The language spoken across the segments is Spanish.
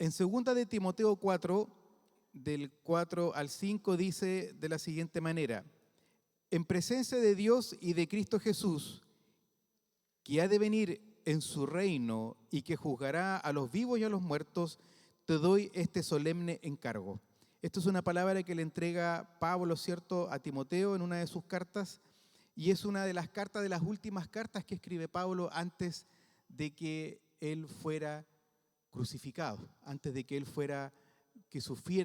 En 2 de Timoteo 4, del 4 al 5, dice de la siguiente manera: en presencia de Dios y de Cristo Jesús, que ha de venir en su reino y que juzgará a los vivos y a los muertos, te doy este solemne encargo. Esto es una palabra que le entrega Pablo, ¿cierto?, a Timoteo en una de sus cartas, y es una de las cartas, de las últimas cartas que escribe Pablo antes de que él fuera crucificado, antes de que él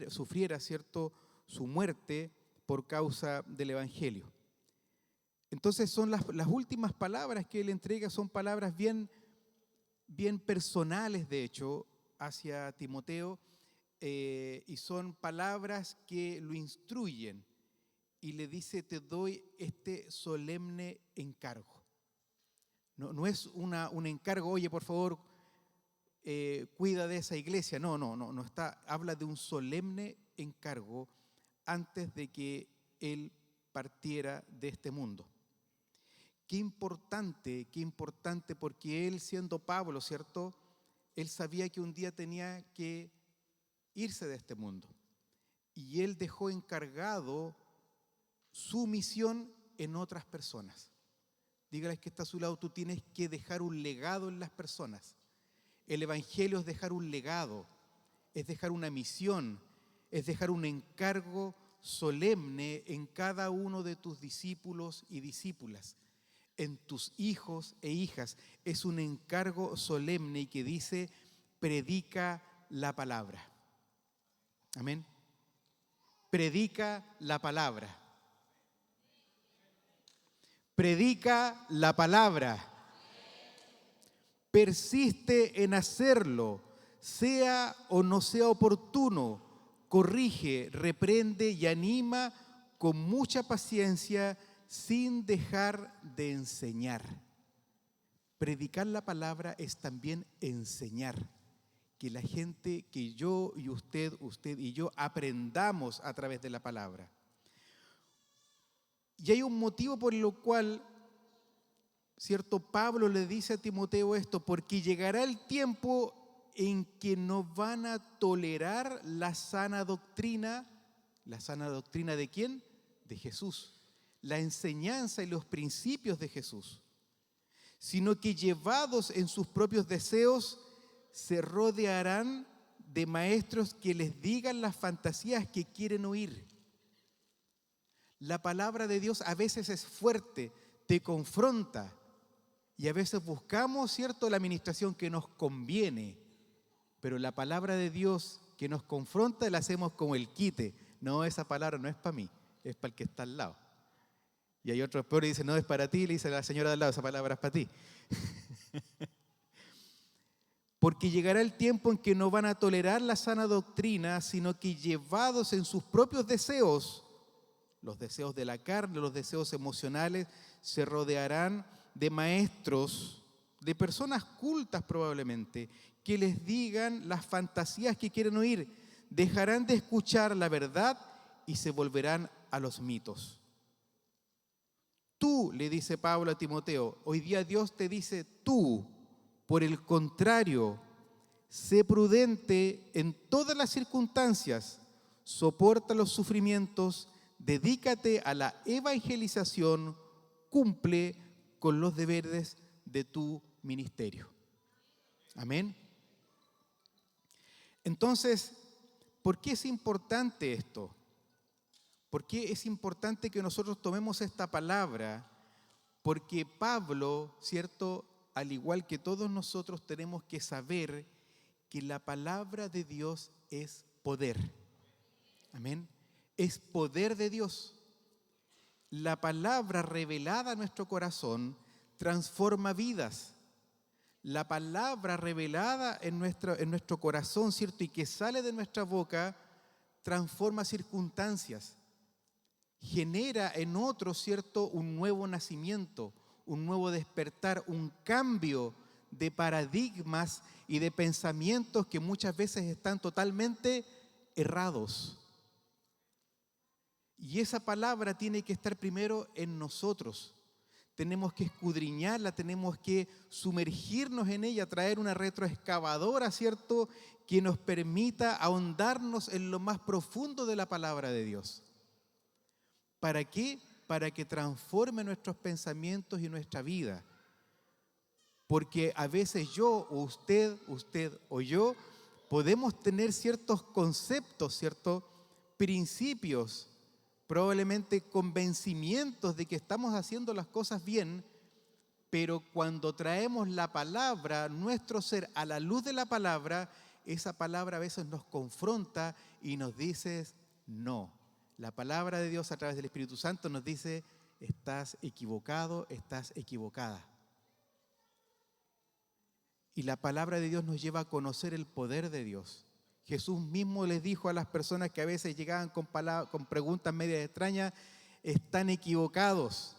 sufriera, ¿cierto?, su muerte por causa del Evangelio. Entonces son las últimas palabras que él entrega, son palabras bien personales, de hecho, hacia Timoteo, y son palabras que lo instruyen y le dice: te doy este solemne encargo. No es un encargo, oye, por favor, cuida de esa iglesia. No está, habla de un solemne encargo antes de que él partiera de este mundo. Qué importante, porque él, siendo Pablo, ¿cierto?, él sabía que un día tenía que irse de este mundo. Y él dejó encargado su misión en otras personas. Dígales que está a su lado: tú tienes que dejar un legado en las personas. El Evangelio es dejar un legado, es dejar una misión, es dejar un encargo solemne en cada uno de tus discípulos y discípulas, en tus hijos e hijas. Es un encargo solemne y que dice: predica la palabra. Amén. Predica la palabra. Predica la palabra. Persiste en hacerlo, sea o no sea oportuno. Corrige, reprende y anima con mucha paciencia, sin dejar de enseñar. Predicar la palabra es también enseñar. Que la gente, que yo y usted y yo aprendamos a través de la palabra. Y hay un motivo por el cual, ¿cierto?, Pablo le dice a Timoteo esto: porque llegará el tiempo en que no van a tolerar la sana doctrina. ¿La sana doctrina de quién? De Jesús. La enseñanza y los principios de Jesús. Sino que, llevados en sus propios deseos, se rodearán de maestros que les digan las fantasías que quieren oír. La palabra de Dios a veces es fuerte, te confronta, y a veces buscamos, ¿cierto?, la administración que nos conviene, pero la palabra de Dios que nos confronta la hacemos como el quite. No, esa palabra no es para mí, es para el que está al lado. Y hay otros peores y dicen: no, es para ti. Le dice a la señora de al lado: esa palabra es para ti. Porque llegará el tiempo en que no van a tolerar la sana doctrina, sino que, llevados en sus propios deseos, los deseos de la carne, los deseos emocionales, se rodearán de maestros, de personas cultas probablemente, que les digan las fantasías que quieren oír. Dejarán de escuchar la verdad y se volverán a los mitos. Tú, le dice Pablo a Timoteo, hoy día Dios te dice: tú, por el contrario, sé prudente en todas las circunstancias, soporta los sufrimientos, dedícate a la evangelización, cumple con los deberes de tu ministerio. Amén. Entonces, ¿por qué es importante esto? ¿Por qué es importante que nosotros tomemos esta palabra? Porque Pablo, ¿cierto?, al igual que todos nosotros, tenemos que saber que la palabra de Dios es poder. Amén. Es poder de Dios. La palabra revelada a nuestro corazón transforma vidas. La palabra revelada en nuestro corazón, ¿cierto?, y que sale de nuestra boca, transforma circunstancias. Genera en otros, ¿cierto?, un nuevo nacimiento, un nuevo despertar, un cambio de paradigmas y de pensamientos que muchas veces están totalmente errados. Y esa palabra tiene que estar primero en nosotros. tenemos que escudriñarla, tenemos que sumergirnos en ella, traer una retroexcavadora, ¿cierto?, que nos permita ahondarnos en lo más profundo de la palabra de Dios. ¿Para qué? Para que transforme nuestros pensamientos y nuestra vida. Porque a veces yo o usted o yo podemos tener ciertos conceptos, ciertos principios, probablemente convencimientos de que estamos haciendo las cosas bien, pero cuando traemos la palabra, nuestro ser, a la luz de la palabra, esa palabra a veces nos confronta y nos dice no. La palabra de Dios a través del Espíritu Santo nos dice: estás equivocado, estás equivocada. Y la palabra de Dios nos lleva a conocer el poder de Dios. Jesús mismo les dijo a las personas que a veces llegaban con preguntas medias extrañas: están equivocados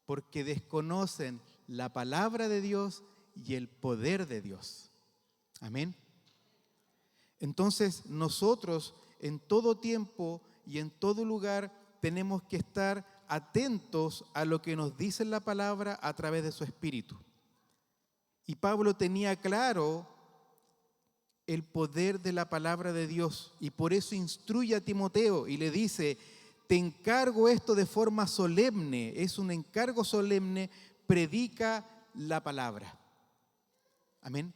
porque desconocen la palabra de Dios y el poder de Dios. Amén. Entonces nosotros en todo tiempo y en todo lugar tenemos que estar atentos a lo que nos dice la palabra a través de su Espíritu. Y Pablo tenía claro el poder de la palabra de Dios y por eso instruye a Timoteo y le dice: te encargo esto de forma solemne, es un encargo solemne, predica la palabra. Amén.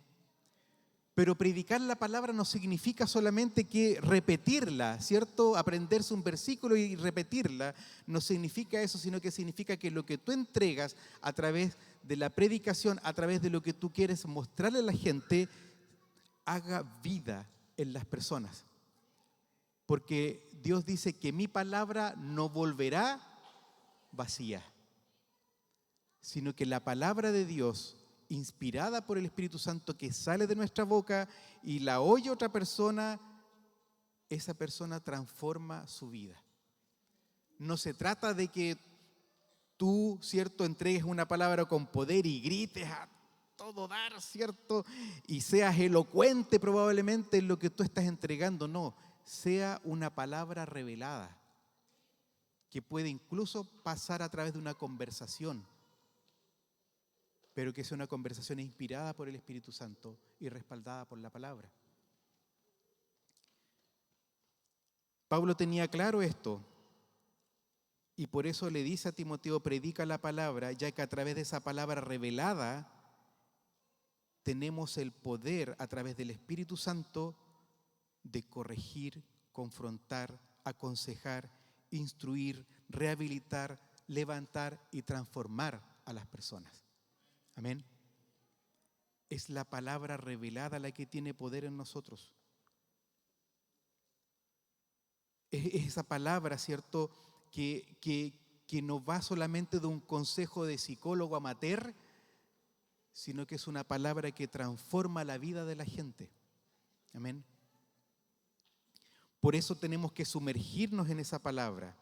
Pero predicar la palabra no significa solamente que repetirla, ¿cierto? Aprenderse un versículo y repetirla, no significa eso, sino que significa que lo que tú entregas a través de la predicación, a través de lo que tú quieres mostrarle a la gente, haga vida en las personas. Porque Dios dice que mi palabra no volverá vacía, sino que la palabra de Dios, inspirada por el Espíritu Santo, que sale de nuestra boca y la oye otra persona, esa persona transforma su vida. No se trata de que tú, ¿cierto?, entregues una palabra con poder y grites a todo dar, ¿cierto?, y seas elocuente probablemente en lo que tú estás entregando. No, sea una palabra revelada que puede incluso pasar a través de una conversación, pero que sea una conversación inspirada por el Espíritu Santo y respaldada por la palabra. Pablo tenía claro esto y por eso le dice a Timoteo: predica la palabra, ya que a través de esa palabra revelada tenemos el poder a través del Espíritu Santo de corregir, confrontar, aconsejar, instruir, rehabilitar, levantar y transformar a las personas. Amén. Es la palabra revelada la que tiene poder en nosotros. Es esa palabra, ¿cierto?, que no va solamente de un consejo de psicólogo amateur, sino que es una palabra que transforma la vida de la gente. Amén. Por eso tenemos que sumergirnos en esa palabra,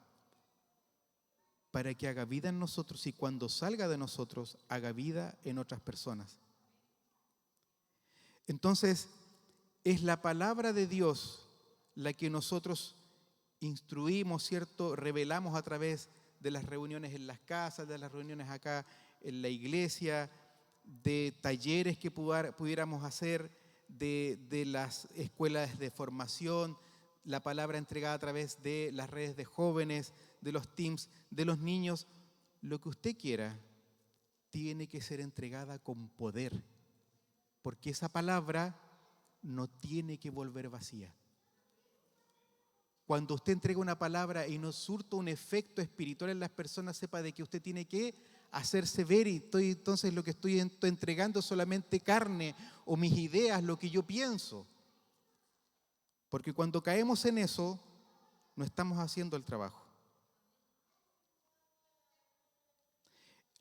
para que haga vida en nosotros y cuando salga de nosotros haga vida en otras personas. Entonces, es la palabra de Dios la que nosotros instruimos, ¿cierto?, revelamos a través de las reuniones en las casas, de las reuniones acá en la iglesia, de talleres que pudiéramos hacer, de las escuelas de formación, la palabra entregada a través de las redes de jóvenes, de los teams, de los niños. Lo que usted quiera tiene que ser entregada con poder, porque esa palabra no tiene que volver vacía. Cuando usted entrega una palabra y no surta un efecto espiritual en las personas, sepa de que usted tiene que hacerse ver y entonces lo que estoy entregando es solamente carne o mis ideas, lo que yo pienso. Porque cuando caemos en eso, no estamos haciendo el trabajo.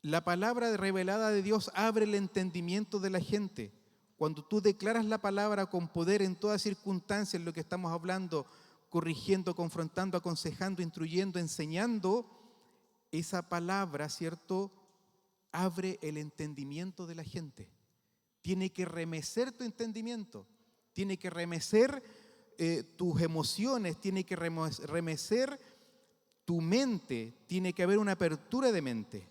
La palabra revelada de Dios abre el entendimiento de la gente. Cuando tú declaras la palabra con poder en todas circunstancias, en lo que estamos hablando, corrigiendo, confrontando, aconsejando, instruyendo, enseñando, esa palabra, ¿cierto?, abre el entendimiento de la gente. Tiene que remecer tu entendimiento, tiene que remecer tus emociones, tiene que remecer tu mente, tiene que haber una apertura de mente.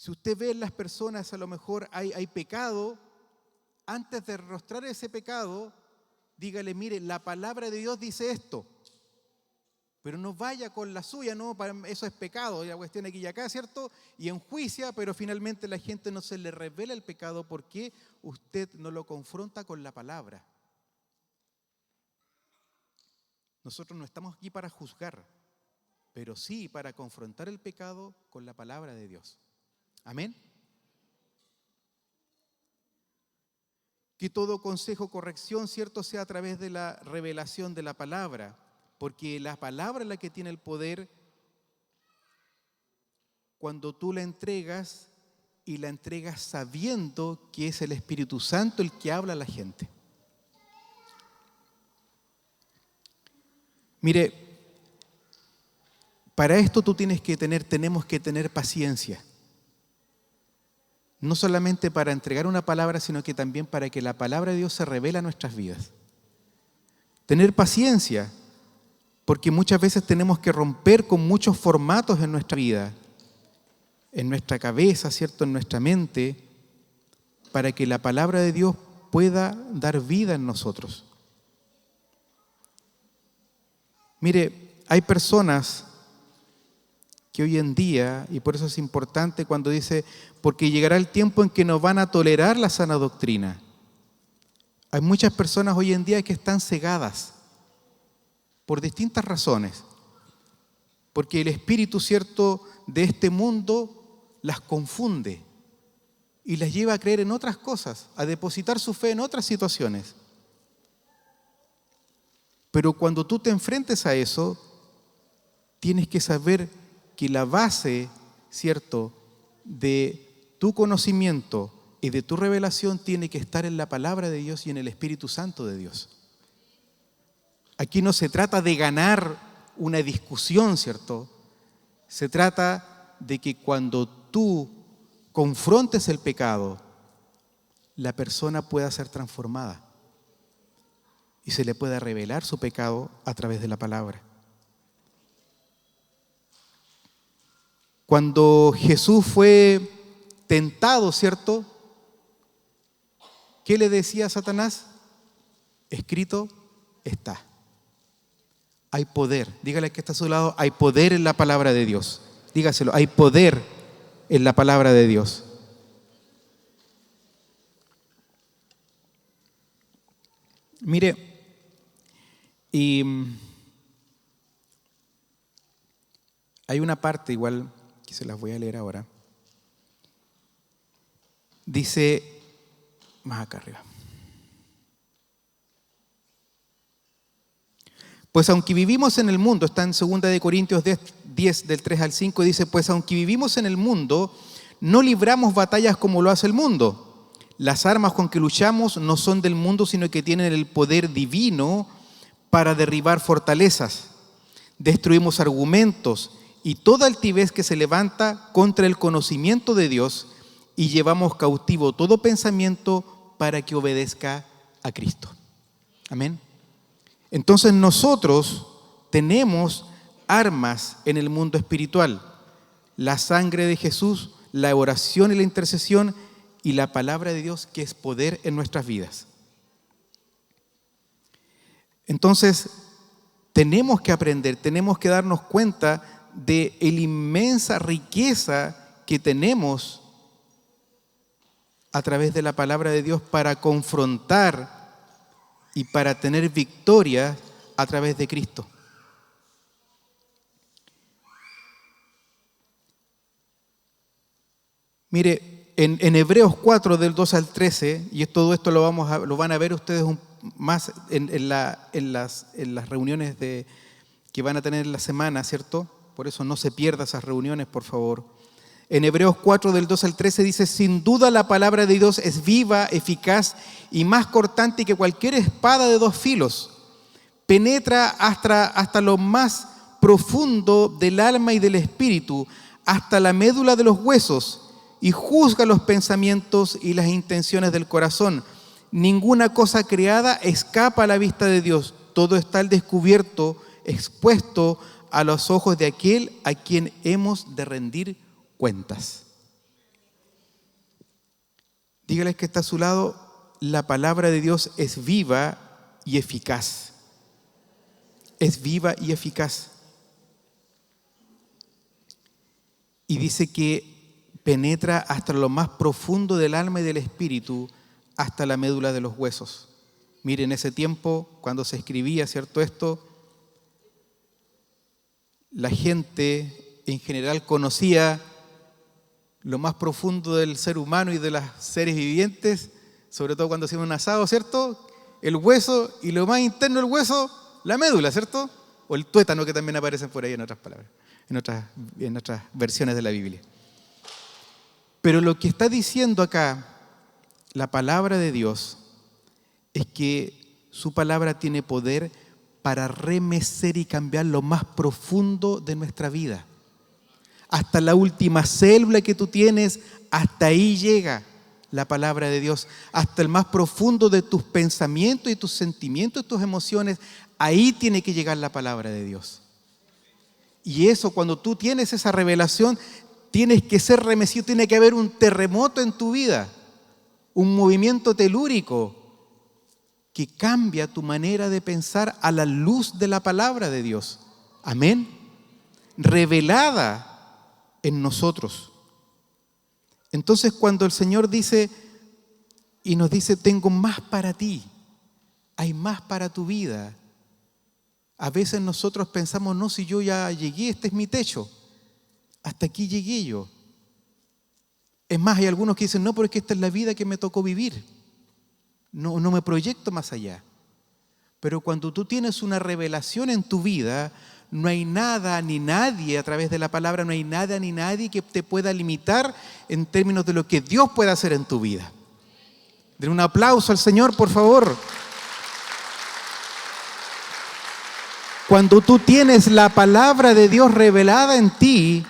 Si usted ve en las personas, a lo mejor hay pecado, antes de rostrar ese pecado, dígale, mire, la palabra de Dios dice esto. Pero no vaya con la suya, no, eso es pecado, la cuestión aquí y acá, ¿cierto? Y enjuicia, pero finalmente la gente no se le revela el pecado porque usted no lo confronta con la palabra. Nosotros no estamos aquí para juzgar, pero sí para confrontar el pecado con la palabra de Dios. Amén. Que todo consejo, corrección, ¿cierto?, sea a través de la revelación de la palabra, porque la palabra es la que tiene el poder cuando tú la entregas y la entregas sabiendo que es el Espíritu Santo el que habla a la gente. Mire, para esto tenemos que tener paciencia. No solamente para entregar una palabra, sino que también para que la palabra de Dios se revele a nuestras vidas. Tener paciencia, porque muchas veces tenemos que romper con muchos formatos en nuestra vida, en nuestra cabeza, ¿cierto?, en nuestra mente, para que la palabra de Dios pueda dar vida en nosotros. Mire, hay personas que hoy en día, y por eso es importante cuando dice, porque llegará el tiempo en que no van a tolerar la sana doctrina. Hay muchas personas hoy en día que están cegadas por distintas razones, porque el espíritu, ¿cierto?, de este mundo las confunde y las lleva a creer en otras cosas, a depositar su fe en otras situaciones. Pero cuando tú te enfrentes a eso, tienes que saber que la base, ¿cierto?, de tu conocimiento y de tu revelación tiene que estar en la palabra de Dios y en el Espíritu Santo de Dios. Aquí no se trata de ganar una discusión, ¿cierto? Se trata de que cuando tú confrontes el pecado, la persona pueda ser transformada y se le pueda revelar su pecado a través de la palabra. Cuando Jesús fue tentado, ¿cierto?, ¿qué le decía a Satanás? Escrito está. Hay poder. Dígale al que está a su lado, hay poder en la palabra de Dios. Dígaselo, hay poder en la palabra de Dios. Mire, y hay una parte igual que se las voy a leer ahora. Dice, más acá arriba. Pues aunque vivimos en el mundo, está en 2 Corintios 10 del 3 al 5, dice, pues aunque vivimos en el mundo, no libramos batallas como lo hace el mundo. Las armas con que luchamos no son del mundo, sino que tienen el poder divino para derribar fortalezas. Destruimos argumentos y toda altivez que se levanta contra el conocimiento de Dios y llevamos cautivo todo pensamiento para que obedezca a Cristo. Amén. Entonces nosotros tenemos armas en el mundo espiritual. La sangre de Jesús, la oración y la intercesión y la palabra de Dios, que es poder en nuestras vidas. Entonces, tenemos que aprender, tenemos que darnos cuenta de la inmensa riqueza que tenemos a través de la palabra de Dios para confrontar y para tener victoria a través de Cristo. Mire, en Hebreos 4 del 2 al 13, y todo esto lo van a ver ustedes más en las reuniones que van a tener en la semana, ¿cierto? Por eso no se pierda esas reuniones, por favor. En Hebreos 4 del 2 al 13 dice, sin duda la palabra de Dios es viva, eficaz y más cortante que cualquier espada de dos filos. Penetra hasta lo más profundo del alma y del espíritu, hasta la médula de los huesos, y juzga los pensamientos y las intenciones del corazón. Ninguna cosa creada escapa a la vista de Dios. Todo está al descubierto, expuesto a los ojos de aquel a quien hemos de rendir cuentas. Dígales que está a su lado, la palabra de Dios es viva y eficaz. Es viva y eficaz. Y dice que penetra hasta lo más profundo del alma y del espíritu, hasta la médula de los huesos. Miren, en ese tiempo, cuando se escribía, ¿cierto? Esto, la gente en general conocía lo más profundo del ser humano y de los seres vivientes, sobre todo cuando hacían un asado, ¿cierto? El hueso, y lo más interno del hueso, la médula, ¿cierto? O el tuétano, que también aparecen por ahí en otras palabras, en otras versiones de la Biblia. Pero lo que está diciendo acá la palabra de Dios es que su palabra tiene poder para remecer y cambiar lo más profundo de nuestra vida. Hasta la última célula que tú tienes, hasta ahí llega la palabra de Dios. Hasta el más profundo de tus pensamientos y tus sentimientos y tus emociones, ahí tiene que llegar la palabra de Dios. Y eso, cuando tú tienes esa revelación, tienes que ser remecido, tiene que haber un terremoto en tu vida, un movimiento telúrico que cambia tu manera de pensar a la luz de la palabra de Dios. Amén. Revelada en nosotros. Entonces, cuando el Señor dice y nos dice, tengo más para ti, hay más para tu vida, a veces nosotros pensamos, no, si yo ya llegué, este es mi techo, hasta aquí llegué yo. Es más, hay algunos que dicen, no, pero es que esta es la vida que me tocó vivir, no me proyecto más allá. Pero cuando tú tienes una revelación en tu vida, no hay nada ni nadie, a través de la palabra, no hay nada ni nadie que te pueda limitar en términos de lo que Dios puede hacer en tu vida. Den un aplauso al Señor, por favor. Cuando tú tienes la palabra de Dios revelada en ti,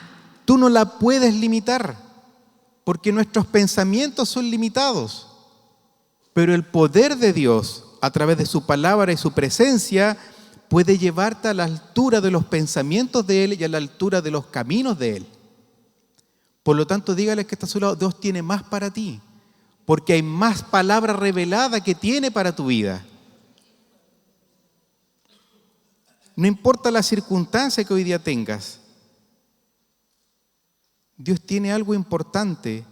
tú no la puedes limitar, porque nuestros pensamientos son limitados. Pero el poder de Dios, a través de su palabra y su presencia, puede llevarte a la altura de los pensamientos de Él y a la altura de los caminos de Él. Por lo tanto, dígale que está a su lado, Dios tiene más para ti, porque hay más palabra revelada que tiene para tu vida. No importa la circunstancia que hoy día tengas, Dios tiene algo importante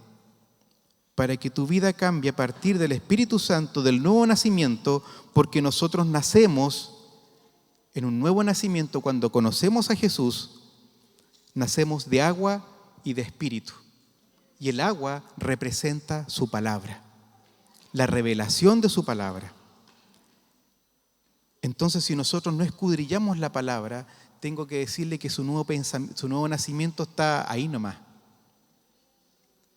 para que tu vida cambie a partir del Espíritu Santo, del nuevo nacimiento, porque nosotros nacemos en un nuevo nacimiento. Cuando conocemos a Jesús, nacemos de agua y de espíritu. Y el agua representa su palabra, la revelación de su palabra. Entonces, si nosotros no escudriñamos la palabra, tengo que decirle que su nuevo nacimiento está ahí nomás.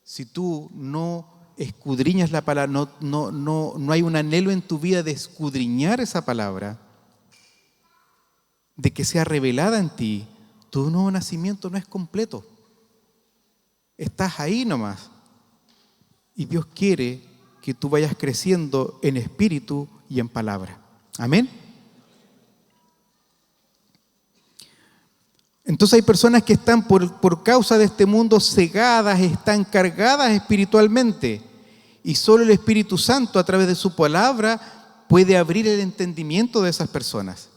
Si tú no escudriñas la palabra, no hay un anhelo en tu vida de escudriñar esa palabra, de que sea revelada en ti, tu nuevo nacimiento no es completo. Estás ahí nomás. Y Dios quiere que tú vayas creciendo en espíritu y en palabra. Amén. Entonces hay personas que están por causa de este mundo cegadas, están cargadas espiritualmente. Y solo el Espíritu Santo, a través de su palabra, puede abrir el entendimiento de esas personas.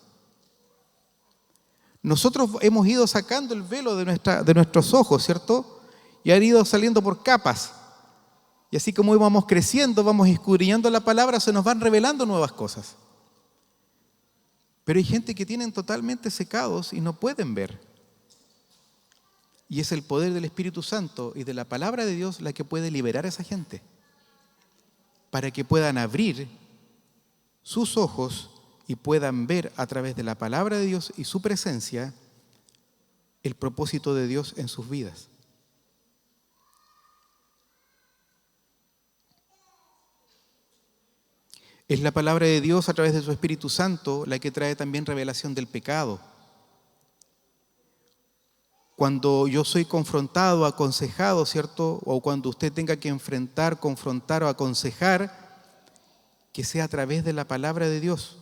Nosotros hemos ido sacando el velo de nuestros ojos, ¿cierto? Y han ido saliendo por capas. Y así como vamos creciendo, vamos escudriñando la palabra, se nos van revelando nuevas cosas. Pero hay gente que tienen totalmente secados y no pueden ver. Y es el poder del Espíritu Santo y de la palabra de Dios la que puede liberar a esa gente, para que puedan abrir sus ojos y puedan ver a través de la palabra de Dios y su presencia el propósito de Dios en sus vidas. Es la palabra de Dios a través de su Espíritu Santo la que trae también revelación del pecado. Cuando yo soy confrontado, aconsejado, ¿cierto? O cuando usted tenga que enfrentar, confrontar o aconsejar, que sea a través de la palabra de Dios.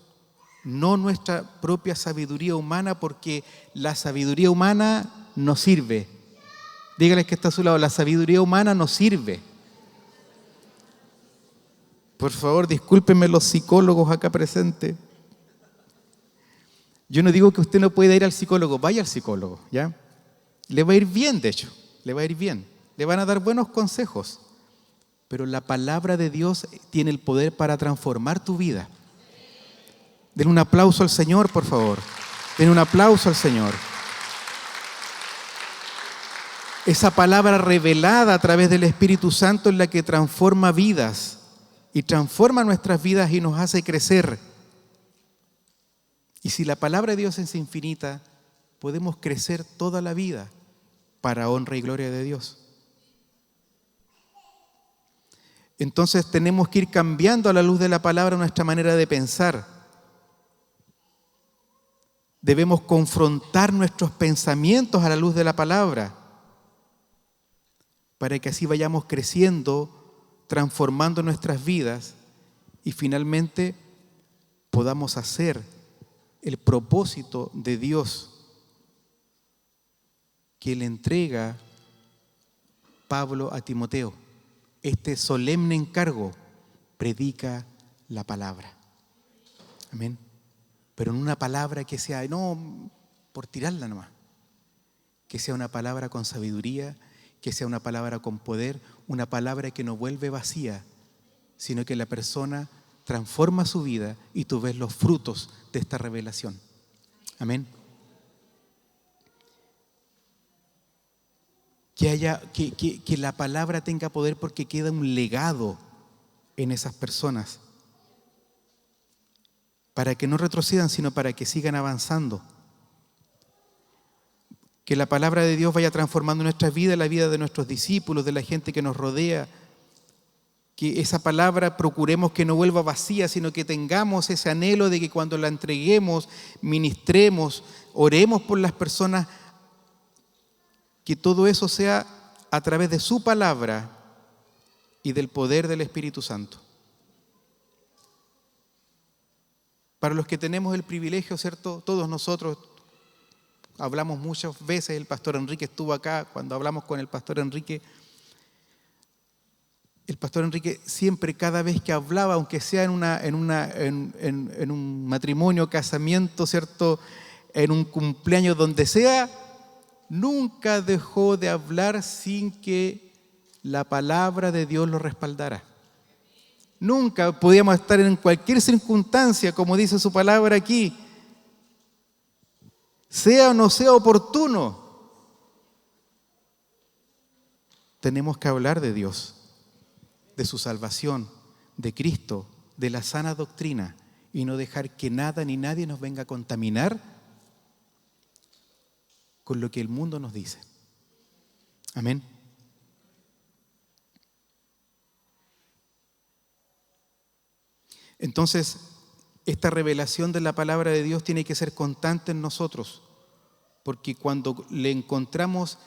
No nuestra propia sabiduría humana, porque la sabiduría humana no sirve. Dígale que está a su lado, la sabiduría humana no sirve. Por favor, discúlpenme los psicólogos acá presentes. Yo no digo que usted no pueda ir al psicólogo, vaya al psicólogo, ¿ya? Le va a ir bien, de hecho, le va a ir bien. Le van a dar buenos consejos. Pero la palabra de Dios tiene el poder para transformar tu vida. Den un aplauso al Señor, por favor. Den un aplauso al Señor. Esa palabra revelada a través del Espíritu Santo es la que transforma vidas y transforma nuestras vidas y nos hace crecer. Y si la palabra de Dios es infinita, podemos crecer toda la vida para honra y gloria de Dios. Entonces tenemos que ir cambiando a la luz de la palabra nuestra manera de pensar. Debemos confrontar nuestros pensamientos a la luz de la palabra para que así vayamos creciendo, transformando nuestras vidas y finalmente podamos hacer el propósito de Dios que le entrega Pablo a Timoteo. Este solemne encargo: predica la palabra. Amén. Pero en una palabra que sea, no por tirarla nomás, que sea una palabra con sabiduría, que sea una palabra con poder, una palabra que no vuelve vacía, sino que la persona transforma su vida y tú ves los frutos de esta revelación. Amén. Que la palabra tenga poder porque queda un legado en esas personas, para que no retrocedan, sino para que sigan avanzando. Que la palabra de Dios vaya transformando nuestras vidas, la vida de nuestros discípulos, de la gente que nos rodea. Que esa palabra procuremos que no vuelva vacía, sino que tengamos ese anhelo de que cuando la entreguemos, ministremos, oremos por las personas, que todo eso sea a través de su palabra y del poder del Espíritu Santo. Para los que tenemos el privilegio, ¿cierto? Todos nosotros hablamos muchas veces, el pastor Enrique estuvo acá, cuando hablamos con el pastor Enrique siempre, cada vez que hablaba, aunque sea en un matrimonio, casamiento, ¿cierto? En un cumpleaños, donde sea, nunca dejó de hablar sin que la palabra de Dios lo respaldara. Nunca podíamos estar en cualquier circunstancia, como dice su palabra aquí, sea o no sea oportuno, tenemos que hablar de Dios, de su salvación, de Cristo, de la sana doctrina, y no dejar que nada ni nadie nos venga a contaminar con lo que el mundo nos dice. Amén. Entonces, esta revelación de la palabra de Dios tiene que ser constante en nosotros, porque cuando le encontramos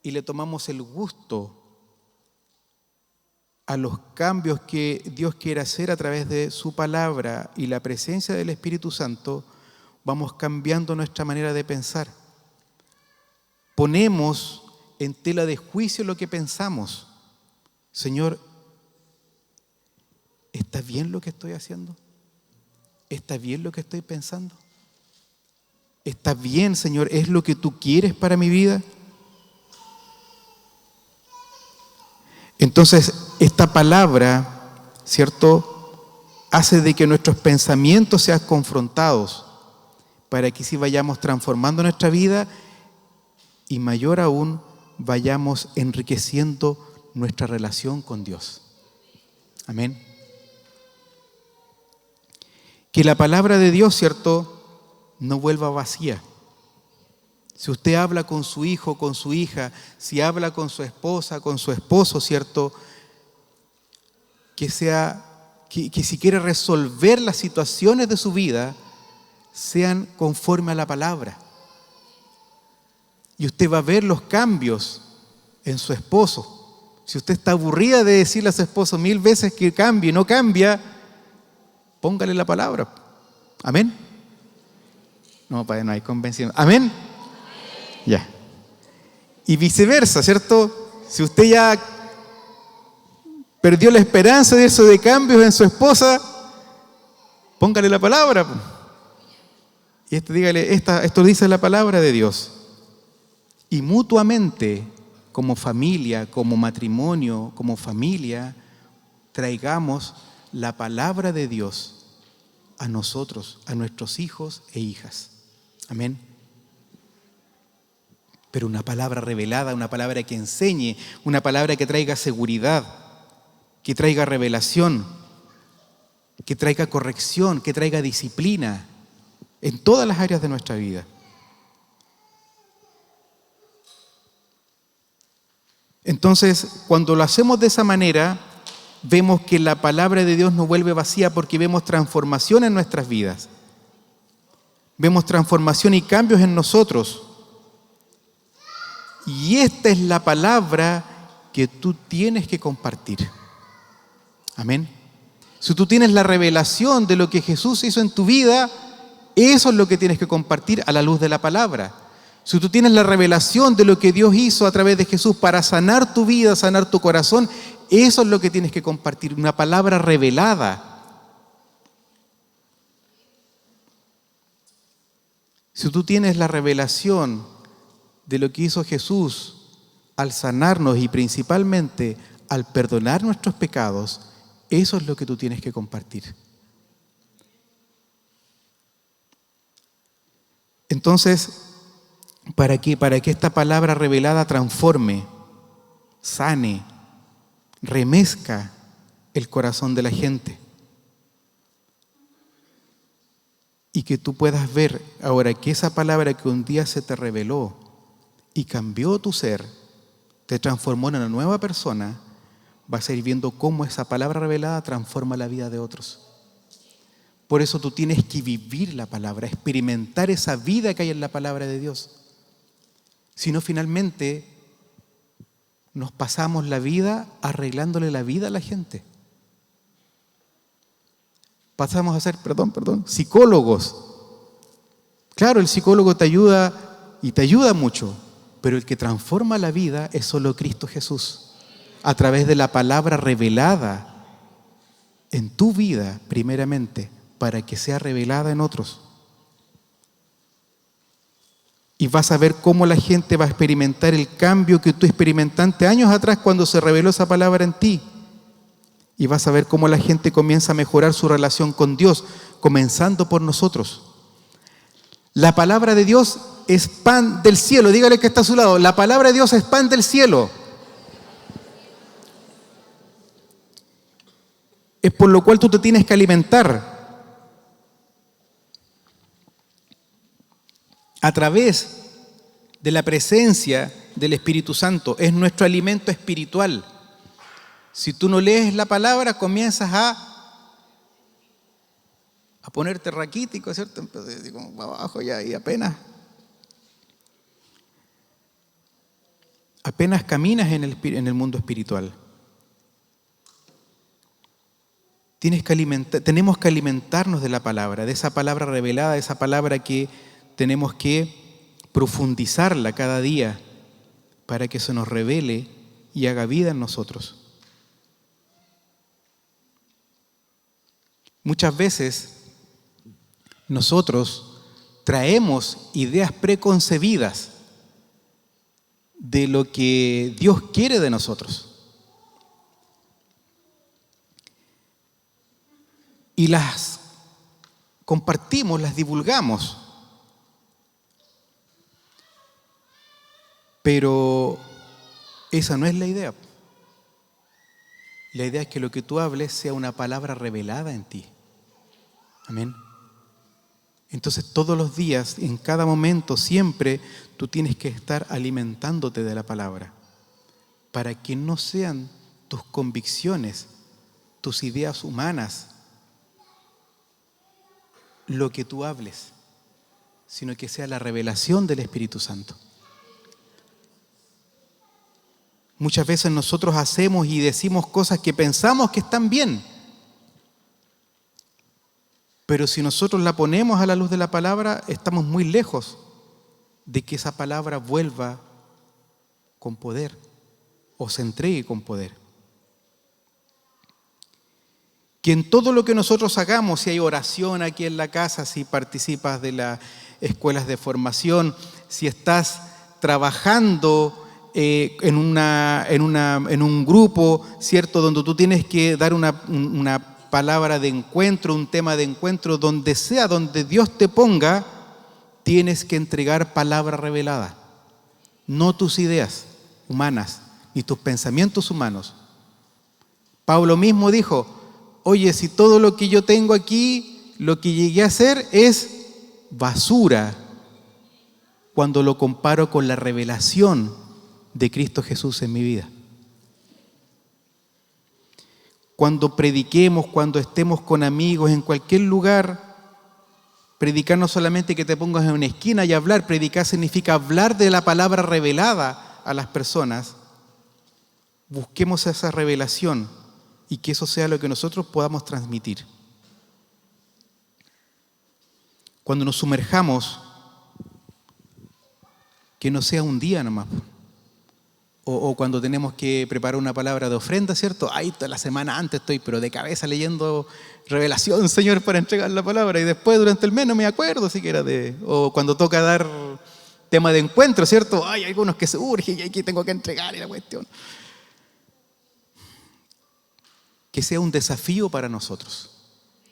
y le tomamos el gusto a los cambios que Dios quiere hacer a través de su palabra y la presencia del Espíritu Santo, vamos cambiando nuestra manera de pensar. Ponemos en tela de juicio lo que pensamos. Señor, ¿está bien lo que estoy haciendo? ¿Está bien lo que estoy pensando? ¿Está bien, Señor? ¿Es lo que tú quieres para mi vida? Entonces, esta palabra, ¿cierto?, hace de que nuestros pensamientos sean confrontados para que sí vayamos transformando nuestra vida y mayor aún vayamos enriqueciendo nuestra relación con Dios. Amén. Que la palabra de Dios, ¿cierto?, no vuelva vacía. Si usted habla con su hijo, con su hija, si habla con su esposa, con su esposo, ¿cierto?, que si quiere resolver las situaciones de su vida, sean conforme a la palabra. Y usted va a ver los cambios en su esposo. Si usted está aburrida de decirle a su esposo 1000 veces que cambie y no cambia, póngale la palabra. Amén. No, padre, no hay convención. Amén. Ya. Y viceversa, ¿cierto? Si usted ya perdió la esperanza de irse de cambios en su esposa, póngale la palabra. Y dígale, esto dice la palabra de Dios. Y mutuamente, como familia, como matrimonio, como familia, traigamos la palabra de Dios a nosotros, a nuestros hijos e hijas. Amén. Pero una palabra revelada, una palabra que enseñe, una palabra que traiga seguridad, que traiga revelación, que traiga corrección, que traiga disciplina en todas las áreas de nuestra vida. Entonces, cuando lo hacemos de esa manera, vemos que la palabra de Dios nos vuelve vacía porque vemos transformación en nuestras vidas. Vemos transformación y cambios en nosotros. Y esta es la palabra que tú tienes que compartir. Amén. Si tú tienes la revelación de lo que Jesús hizo en tu vida, eso es lo que tienes que compartir a la luz de la palabra. Si tú tienes la revelación de lo que Dios hizo a través de Jesús para sanar tu vida, sanar tu corazón, eso es lo que tienes que compartir, una palabra revelada. Si tú tienes la revelación de lo que hizo Jesús al sanarnos y principalmente al perdonar nuestros pecados, eso es lo que tú tienes que compartir. Entonces, para que esta palabra revelada transforme, sane, remezca el corazón de la gente. Y que tú puedas ver ahora que esa palabra que un día se te reveló y cambió tu ser, te transformó en una nueva persona, vas a ir viendo cómo esa palabra revelada transforma la vida de otros. Por eso tú tienes que vivir la palabra, experimentar esa vida que hay en la palabra de Dios. Si no, finalmente nos pasamos la vida arreglándole la vida a la gente. Pasamos a ser, psicólogos. Claro, el psicólogo te ayuda y te ayuda mucho, pero el que transforma la vida es solo Cristo Jesús, a través de la palabra revelada en tu vida, primeramente, para que sea revelada en otros. Y vas a ver cómo la gente va a experimentar el cambio que tú experimentaste años atrás cuando se reveló esa palabra en ti. Y vas a ver cómo la gente comienza a mejorar su relación con Dios, comenzando por nosotros. La palabra de Dios es pan del cielo. Dígale que está a su lado. La palabra de Dios es pan del cielo. Es por lo cual tú te tienes que alimentar. A través de la presencia del Espíritu Santo. Es nuestro alimento espiritual. Si tú no lees la palabra, comienzas a ponerte raquítico, ¿cierto? Empiezas como abajo ya y apenas caminas en el mundo espiritual. Tenemos que alimentarnos de la palabra, de esa palabra revelada, de esa palabra que tenemos que profundizarla cada día para que se nos revele y haga vida en nosotros. Muchas veces nosotros traemos ideas preconcebidas de lo que Dios quiere de nosotros. Y las compartimos, las divulgamos. Pero esa no es la idea. La idea es que lo que tú hables sea una palabra revelada en ti. Amén. Entonces todos los días, en cada momento, siempre tú tienes que estar alimentándote de la palabra para que no sean tus convicciones, tus ideas humanas, lo que tú hables, sino que sea la revelación del Espíritu Santo. Muchas veces nosotros hacemos y decimos cosas que pensamos que están bien. Pero si nosotros la ponemos a la luz de la palabra, estamos muy lejos de que esa palabra vuelva con poder o se entregue con poder. Que en todo lo que nosotros hagamos, si hay oración aquí en la casa, si participas de las escuelas de formación, si estás trabajando en un grupo, ¿cierto?, donde tú tienes que dar una palabra de encuentro, un tema de encuentro, donde sea, donde Dios te ponga, tienes que entregar palabra revelada, no tus ideas humanas, ni tus pensamientos humanos. Pablo mismo dijo: oye, si todo lo que yo tengo aquí, lo que llegué a hacer es basura cuando lo comparo con la revelación de Cristo Jesús en mi vida. Cuando prediquemos, cuando estemos con amigos en cualquier lugar, predicar no solamente que te pongas en una esquina y hablar, predicar significa hablar de la palabra revelada a las personas. Busquemos esa revelación y que eso sea lo que nosotros podamos transmitir. Cuando nos sumerjamos, que no sea un día nomás. O cuando tenemos que preparar una palabra de ofrenda, ¿cierto? Ahí toda la semana antes estoy, pero de cabeza leyendo revelación, Señor, para entregar la palabra. Y después durante el mes no me acuerdo siquiera de... O cuando toca dar tema de encuentro, ¿cierto? Hay algunos que surgen y aquí tengo que entregar y la cuestión. Que sea un desafío para nosotros,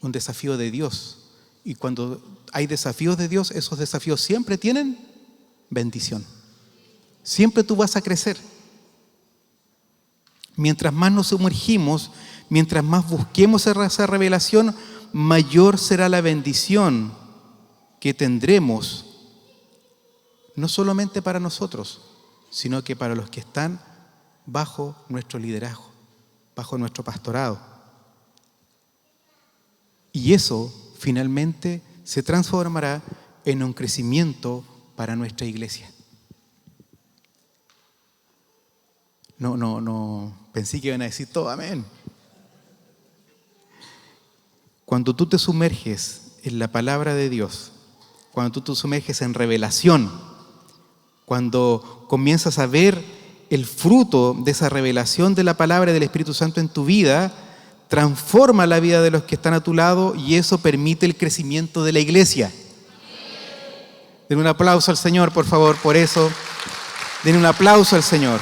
un desafío de Dios. Y cuando hay desafíos de Dios, esos desafíos siempre tienen bendición. Siempre tú vas a crecer. Mientras más nos sumergimos, mientras más busquemos esa revelación, mayor será la bendición que tendremos, no solamente para nosotros, sino que para los que están bajo nuestro liderazgo, bajo nuestro pastorado. Y eso finalmente se transformará en un crecimiento para nuestra iglesia. No, pensé que iban a decir todo amén. Cuando tú te sumerges en la palabra de Dios, cuando tú te sumerges en revelación, cuando comienzas a ver el fruto de esa revelación de la palabra del Espíritu Santo en tu vida, transforma la vida de los que están a tu lado y eso permite el crecimiento de la iglesia. Den un aplauso al Señor, por favor, por eso. Den un aplauso al Señor.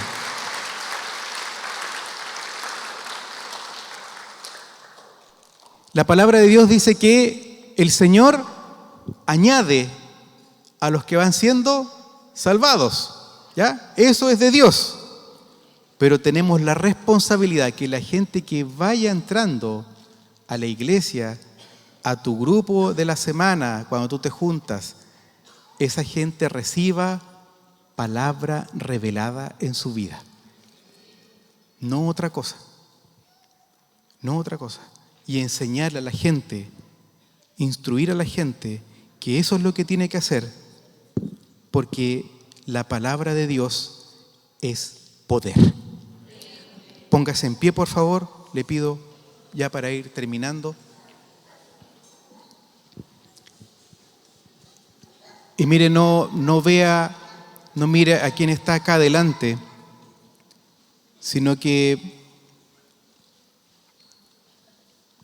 La palabra de Dios dice que el Señor añade a los que van siendo salvados, ¿ya? Eso es de Dios. Pero tenemos la responsabilidad que la gente que vaya entrando a la iglesia, a tu grupo de la semana, cuando tú te juntas, esa gente reciba palabra revelada en su vida. No otra cosa. No otra cosa. Y enseñarle a la gente, instruir a la gente que eso es lo que tiene que hacer, porque la palabra de Dios es poder. Póngase en pie, por favor, le pido ya para ir terminando. Y mire, no mire a quien está acá adelante, sino que,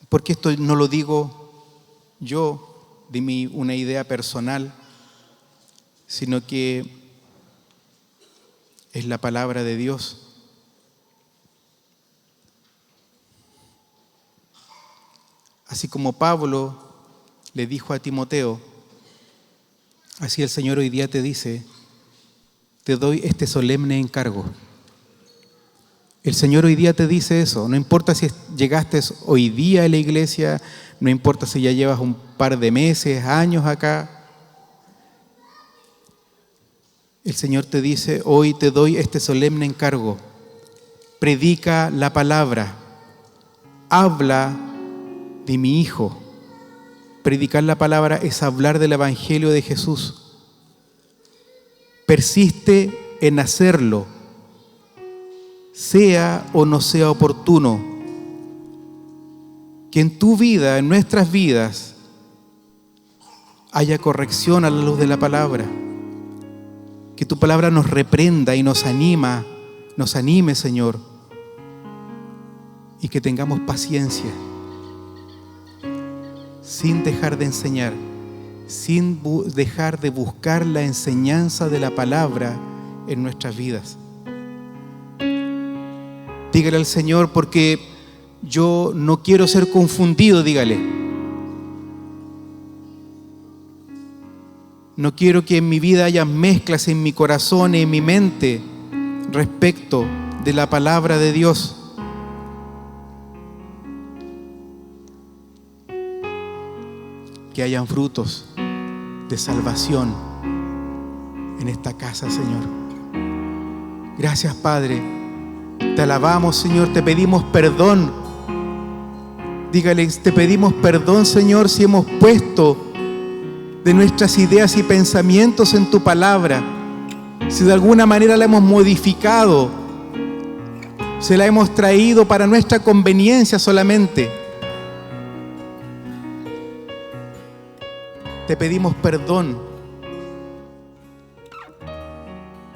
porque esto no lo digo yo, de una idea personal, sino que es la palabra de Dios. Así como Pablo le dijo a Timoteo, así el Señor hoy día te dice, te doy este solemne encargo. El Señor hoy día te dice eso, no importa si llegaste hoy día a la iglesia, no importa si ya llevas un par de meses, años acá. El Señor te dice, hoy te doy este solemne encargo. Predica la palabra, habla de mi Hijo. Predicar la palabra es hablar del Evangelio de Jesús. Persiste en hacerlo, sea o no sea oportuno. Que en tu vida, en nuestras vidas, haya corrección a la luz de la palabra. Que tu palabra nos reprenda y nos anime, Señor. Y que tengamos paciencia. sin dejar de enseñar, sin dejar de buscar la enseñanza de la palabra en nuestras vidas. Dígale al Señor, porque yo no quiero ser confundido, dígale. No quiero que en mi vida haya mezclas en mi corazón y en mi mente respecto de la palabra de Dios. Que hayan frutos de salvación en esta casa, Señor. Gracias, Padre. Te alabamos, Señor. Te pedimos perdón. Dígale, te pedimos perdón, Señor, si hemos puesto de nuestras ideas y pensamientos en tu palabra. Si de alguna manera la hemos modificado, se la hemos traído para nuestra conveniencia solamente. Te pedimos perdón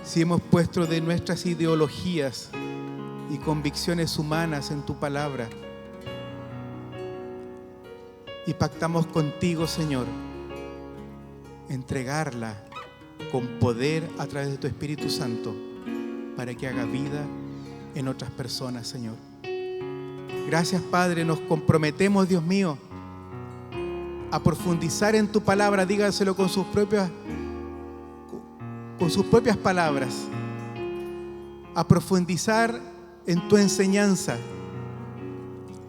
si hemos puesto de nuestras ideologías y convicciones humanas en tu palabra. Y pactamos contigo, Señor, entregarla con poder a través de tu Espíritu Santo para que haga vida en otras personas, Señor. Gracias, Padre. Nos comprometemos, Dios mío, a profundizar en tu palabra. Dígaselo con sus propias palabras. A profundizar en tu enseñanza.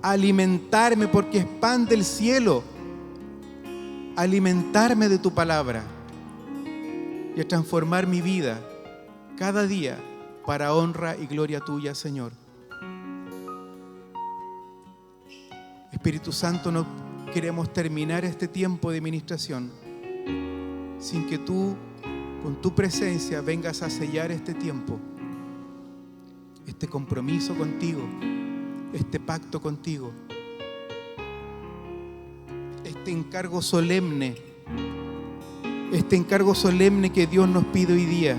A alimentarme, porque es pan del cielo. Alimentarme de tu palabra y a transformar mi vida cada día para honra y gloria tuya, Señor. Espíritu Santo, no queremos terminar este tiempo de ministración sin que tú, con tu presencia, vengas a sellar este tiempo, este compromiso contigo, este pacto contigo, este encargo solemne que Dios nos pide hoy día,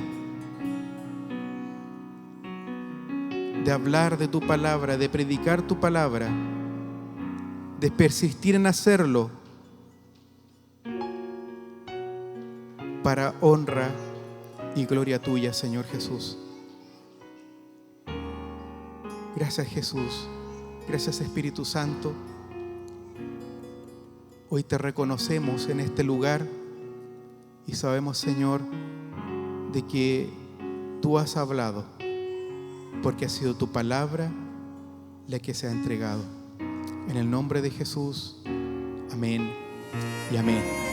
de hablar de tu palabra, de predicar tu palabra, de persistir en hacerlo para honra y gloria tuya, Señor Jesús. Gracias, Jesús. Gracias, Espíritu Santo. Hoy te reconocemos en este lugar y sabemos, Señor, de que tú has hablado, porque ha sido tu palabra la que se ha entregado. En el nombre de Jesús, amén y amén.